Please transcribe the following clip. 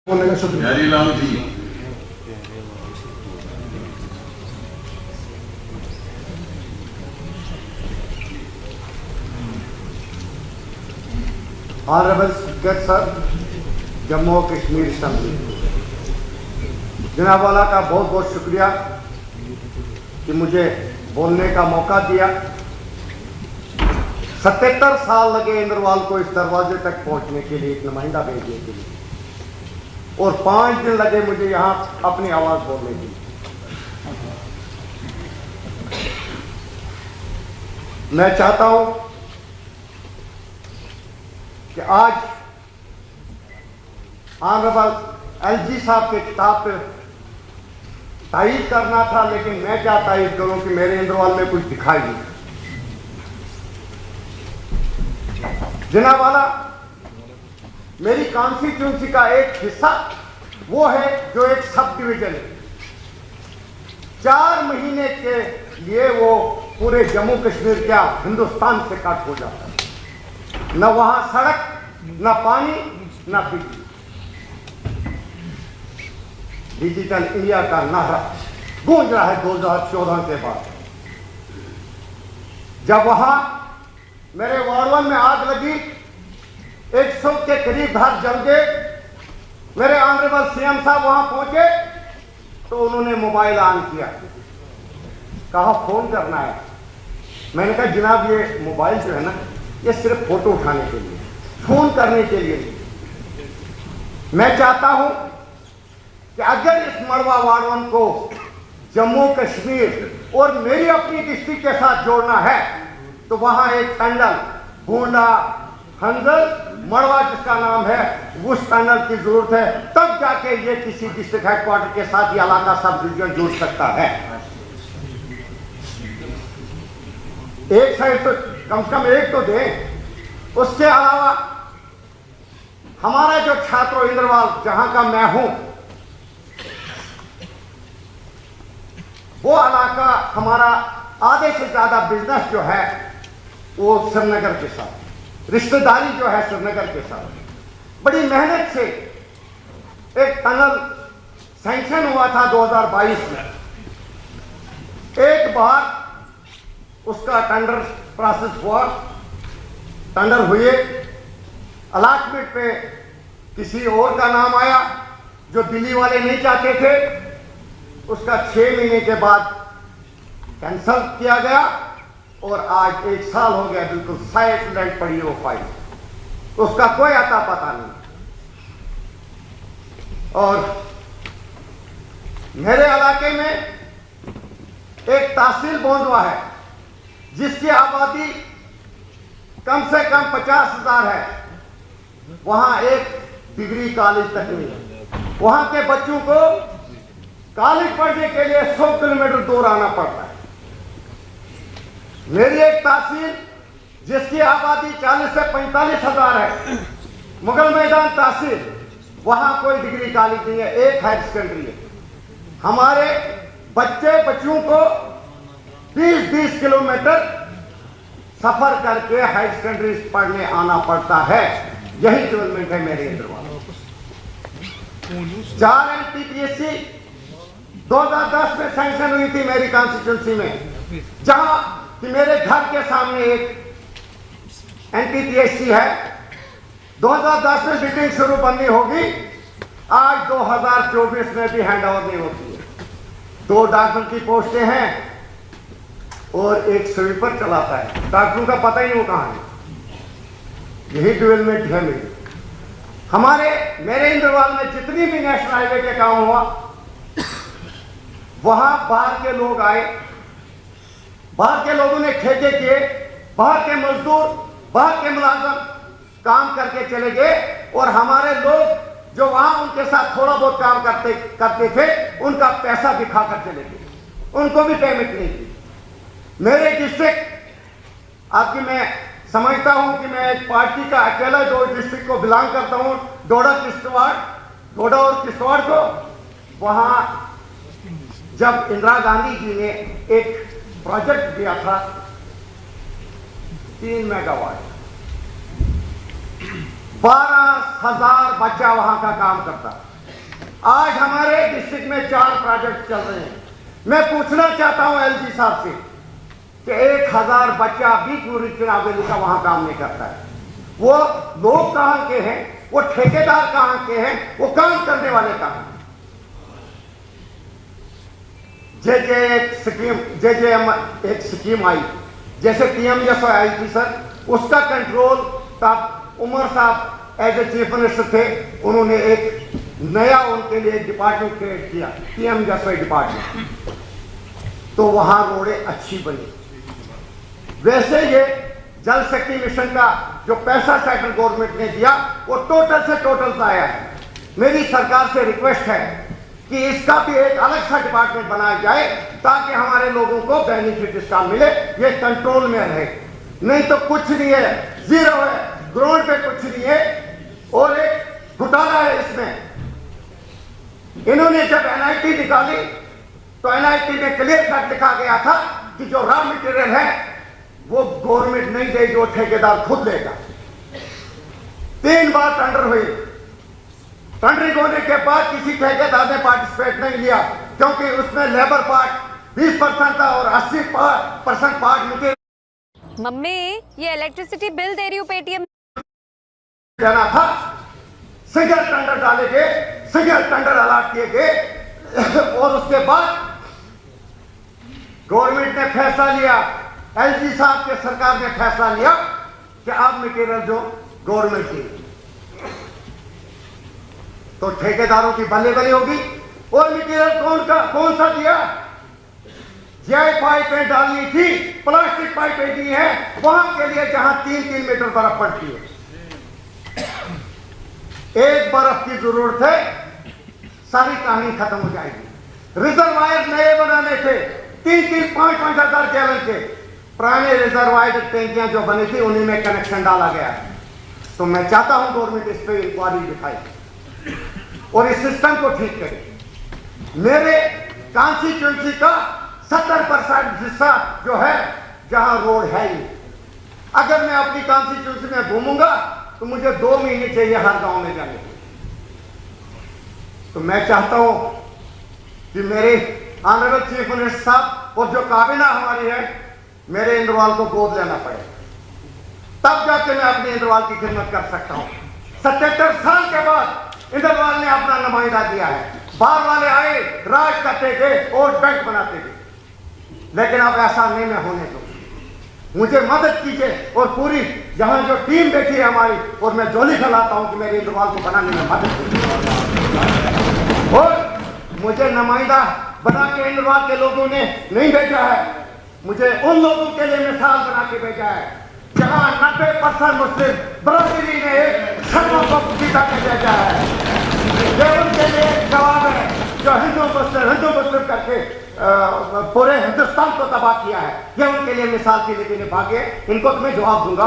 प्यारीलाल जी, honourable speaker sir, Jammu और Kashmir assembly, जनाब वाला का बहुत बहुत शुक्रिया कि मुझे बोलने का मौका दिया। 77 साल लगे इंद्रवाल को इस दरवाजे तक पहुंचने के लिए, एक नुमाइंदा भेजने के लिए, और 5 दिन लगे मुझे यहां अपनी आवाज बोलने के लिए। मैं चाहता हूं कि आज ऑनरेबल एलजी साहब के किताब पे तारीफ करना था, लेकिन मैं क्या तारीफ करूं कि मेरे इंद्रवाल में कुछ दिखाई नहीं। जनाब वाला, मेरी कॉन्स्टिट्यूंसी का एक हिस्सा वो है जो एक सब डिवीजन है। 4 महीने के लिए वो पूरे जम्मू कश्मीर क्या हिंदुस्तान से कट हो जाता है। न वहां सड़क, न पानी, न बिजली। डिजिटल इंडिया का नारा गूंज रहा है 2014 के बाद। जब वहां मेरे वार्ड 1 में आग लगी, 100 के करीब घर जल गए, मेरे ऑनरेबल सीएम साहब वहां पहुंचे तो उन्होंने मोबाइल ऑन किया, कहा फोन करना है। मैंने कहा जनाब ये मोबाइल जो है ना, ये सिर्फ फोटो उठाने के लिए, फोन करने के लिए नहीं। मैं चाहता हूं कि अगर इस मड़वा वार्ड 1 को जम्मू कश्मीर और मेरी अपनी डिस्ट्रिक्ट के साथ जोड़ना है तो वहां एक टनल गोंडा हंजल मड़वा जिसका नाम है, उस टनल की जरूरत है। तब जाके ये किसी डिस्ट्रिक्ट हेडक्वार्टर के साथ ये इलाका सब डिवीजन जुड़ सकता है। एक साइड तो कम से कम एक तो दें। उसके अलावा हमारा जो छात्रों इंद्रवाल जहां का मैं हूं, वो इलाका हमारा आधे से ज्यादा बिजनेस जो है वो श्रीनगर के साथ, रिश्तेदारी जो है श्रीनगर के साथ। बड़ी मेहनत से एक टनल सैंक्शन हुआ था 2022 में। एक बार उसका टेंडर प्रोसेस हुआ, टेंडर हुए, अलॉटमेंट पे किसी और का नाम आया जो दिल्ली वाले नहीं चाहते थे। उसका 6 महीने के बाद कैंसल किया गया और आज 1 साल हो गया, बिल्कुल साइलेंट पड़ी वो फाइल, उसका कोई आता पता नहीं। और मेरे इलाके में एक तहसील बोंदवा है जिसकी आबादी कम से कम 50,000 है। वहां एक डिग्री कॉलेज तक नहीं है। वहां के बच्चों को कॉलेज पढ़ने के लिए 100 किलोमीटर दूर आना पड़ता है। मेरी एक तहसील जिसकी आबादी 40 से 45,000 है, मुगल मैदान तहसील, वहां कोई डिग्री कॉलेज नहीं है, एक हायर सेकेंडरी है। हमारे बच्चों को 20-20 किलोमीटर सफर करके हायर सेकेंडरी पढ़ने आना पड़ता है। यही डेवलपमेंट है मेरे इंद्रवाल। 4 एनटीपीएससी 2010 में सैंक्शन हुई थी मेरी कॉन्स्टिट्यूंसी में, जहां कि मेरे घर के सामने एक एनटीपीएससी है। 2010 में मीटिंग शुरू बननी होगी, आज 2024 में भी हैंड ओवर नहीं होती है। 2 डॉक्टर की पोस्टें हैं और एक स्वीपर चलाता है, डॉक्टरों का पता ही नहीं वो कहां है। यही डेवलपमेंट है मेरी। मेरे इंद्रवाल में जितनी भी नेशनल हाईवे के काम हुआ, वहां बाहर के लोग आए, बाहर के लोगों ने ठेके किए, बाहर के मजदूर, बाहर के मुलाजिम काम करके चले गए, और हमारे लोग जो वहां उनके साथ थोड़ा बहुत काम करते थे, उनका पैसा दिखाकर चले गए, उनको भी पेमेंट नहीं की। मेरे डिस्ट्रिक्ट, आपकी मैं समझता हूं कि मैं एक पार्टी का अकेला 2 डिस्ट्रिक्ट को बिलोंग करता हूं, डोडा और किश्तवाड़ को। वहां जब इंदिरा गांधी जी ने एक प्रोजेक्ट दिया था 3 मेगावाट, 12,000 बच्चा वहां का काम करता। आज हमारे डिस्ट्रिक्ट में 4 प्रोजेक्ट चल रहे हैं। मैं पूछना चाहता हूं एलजी साहब से कि 1000 बच्चा भी पूरी चुनावी का वहां काम नहीं करता है। वो लोग कहां के हैं, वो ठेकेदार कहां के हैं, वो काम करने वाले कहां हैं? एक स्कीम आई, जैसे पीएम जैसा आई थी सर, उसका कंट्रोल तब उमर साहब एज ए चीफ मिनिस्टर थे, उन्होंने एक नया उनके लिए डिपार्टमेंट क्रिएट किया, पीएम जैसा डिपार्टमेंट, तो वहां रोडें अच्छी बनी। वैसे ये जल शक्ति मिशन का जो पैसा सेंट्रल गवर्नमेंट ने दिया वो टोटल से टोटल आया है। मेरी सरकार से रिक्वेस्ट है कि इसका भी एक अलग सा डिपार्टमेंट बनाया जाए ताकि हमारे लोगों को बेनिफिट इसका मिले, ये कंट्रोल में रहे। नहीं तो कुछ नहीं है, जीरो है, ग्राउंड पे कुछ नहीं है और एक घोटाला है इसमें। इन्होंने जब एनआईटी निकाली तो एनआईटी में क्लियर कट लिखा गया था कि जो रॉ मटेरियल है वो गवर्नमेंट नहीं देगी, वो ठेकेदार खुद लेगा। 3 बार टेंडर हुई, टेंडरिंग होने के बाद किसी ठेकेदार ने पार्टिसिपेट नहीं लिया क्योंकि उसमें लेबर पार्ट 20% था और 80% पार्ट मटेरियल। मम्मी, ये इलेक्ट्रिसिटी बिल दे रही हूँ पेटीएम देना था। सिंगल टेंडर डाले गए, सिंगल टेंडर अलॉट किए गए और उसके बाद गवर्नमेंट ने फैसला लिया, एलजी साहब के सरकार ने फैसला लिया कि अब मटेरियल जो गवर्नमेंट की, तो ठेकेदारों की बल्ले बल्ले होगी। और मटेरियल कौन सा दिया? जय पाइपें डालनी थी, प्लास्टिक पाइपें दी है वहां के लिए जहां 3-3 मीटर बर्फ पड़ती है। एक बर्फ की जरूरत है, सारी कहानी खत्म हो जाएगी। रिजर्वायर नए बनाने थे, 3-5 हजार गैलन के। पुराने रिजर्वायर टैंकियां जो बनी थी उन्हीं में कनेक्शन डाला गया है। तो मैं चाहता हूं गवर्नमेंट इस पर इंक्वायरी दिखाए और इस सिस्टम को ठीक करे। मेरे कॉन्स्टिट्यूंसी का 70% हिस्सा जो है जहां रोड है ही। अगर मैं अपनी कॉन्स्टिट्यूंसी में घूमूंगा तो मुझे 2 महीने चाहिए हर गांव में जाने के। तो मैं चाहता हूं कि मेरे ऑनरेबल चीफ मिनिस्टर साहब और जो काबिना हमारी है, मेरे इंद्रवाल को गोद लेना पड़े, तब जाके मैं अपने इंद्रवाल की खिदमत कर सकता हूं। 77 साल के बाद इंद्रवाल ने अपना नुमाइंदा दिया है। बाहर वाले आए, राज करते गए, वोट बैंक बनाते गए, लेकिन अब ऐसा नहीं मैं होने दूं। मुझे मदद कीजिए और पूरी यहां जो टीम बैठी है हमारी, और मैं जोली फैलाता हूं कि मेरे इंद्रवाल को बनाने में मदद कीजिए। और मुझे नुमाइंदा बना के इंद्रवाल के लोगों ने नहीं भेजा है, मुझे उन लोगों के लिए मिसाल बना के भेजा है जहां 90% मुस्लिम बरादरी ने एक शर्मा को जीता के भेजा है। ये उनके लिए जवाब है जो हिंदू मुस्लिम करके पूरे हिंदुस्तान को तबाह किया है। ये उनके लिए मिसाल की, लेकिन भाग्य इनको तो मैं जवाब दूंगा।